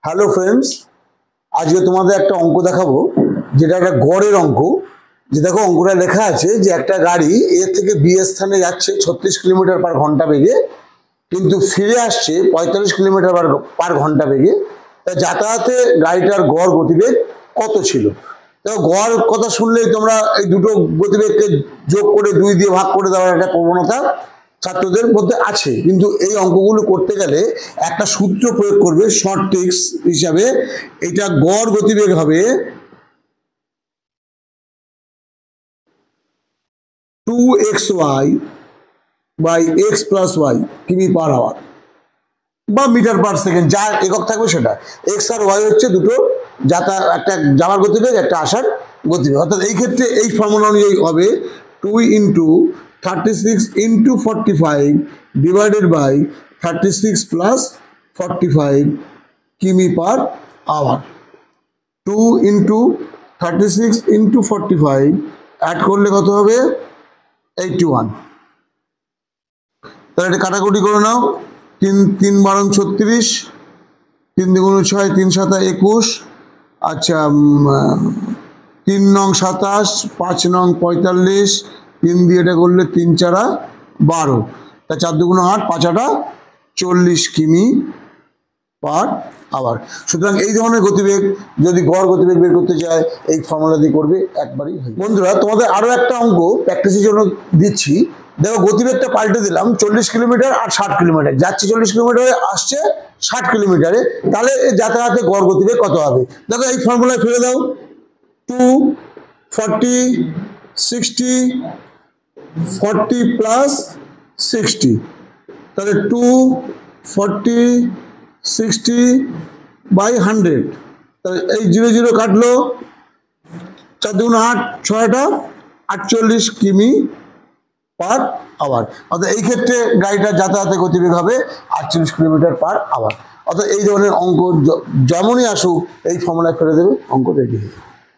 Hello friends, আজকে তোমাদের একটা অঙ্ক দেখাবো যেটা একটা গড়ের অঙ্ক। যে দেখো অঙ্কটা লেখা আছে যে একটা গাড়ি এ থেকে বি স্থানে যাচ্ছে 36 কিলোমিটার পার ঘন্টা বেগে, কিন্তু ফিরে আসছে 45 কিলোমিটার পার ঘন্টা বেগে। তা যাতায়াতে গাড়িটার গড় গতিবেগ কত ছিল? দেখো গড় কথা শুনলেই তোমরা এই দুটো গতিবেগকে যোগ করে 2 দিয়ে ভাগ করে দেওয়ার একটা প্রবণতা ছাত্রদের মধ্যে আছে, কিন্তু এই অঙ্কগুলো করতে গেলে একটা সূত্র প্রয়োগ করবে শর্ট ট্রিক্স হিসাবে। এটা গড় গতিবেগ হবে 2xy by x plus Y কিমি পার আওয়ার বা মিটার পার সেকেন্ড, যা একক থাকবে সেটা। এক্স আর ওয়াই হচ্ছে দুটো একটা যাওয়ার গতিবেগ, একটা আসার গতিবেগ। অর্থাৎ এই ক্ষেত্রে এই ফর্মুলা অনুযায়ী হবে 2 into 36 into 45 divided by 36 plus 45 কিমি per hour. 2 into 36 into 45 add করলে কত হবে? 81। তাহলে এটা কাটাকুটি করে নাও। 3 বারং 36, 3 দুগুণ 6, 3 সাতা 21, আচ্ছা 3 নং 27, 5 নং 45, 3 দিয়ে এটা করলে 3 চারা 12, তা 4 দুগুণ 8, 5 আটা 40 কিমি পার আওয়ার। সুতরাং এই ধরনের গতিবেগ যদি গড় গতিবেগ বের করতে চায় এই ফর্মুলা দিয়ে করবে, একবারই। বন্ধুরা, তোমাদের আরো একটা অঙ্ক প্র্যাকটিসের জন্য দিচ্ছি। দেখো গতিবেগটা পাল্টে দিলাম, 40 কিলোমিটার আর 60 কিলোমিটার যাচ্ছে, 40 কিলোমিটারে আসছে 60 কিলোমিটারে, তাহলে যাতায়াতে গড় গতিবেগ কত হবে? দেখো এই ফর্মুলায় ফেলে দাও। 2 40 60 40 প্লাস 60, তাহলে 2 40 60 বাই 100, তাহলে এই 0 0 কাটলো, 4 দুগুণ 8, 6টা 48 কিমি পার আওয়ার। অর্থাৎ এই ক্ষেত্রে গাড়িটার যাতায়াতের গতিবেগ হবে 48 কিলোমিটার পার আওয়ার। অর্থাৎ এই ধরনের অঙ্ক যেমনই আসুক এই ফর্মুলায় ফেলে দেবে, অঙ্ক রেডি হবে।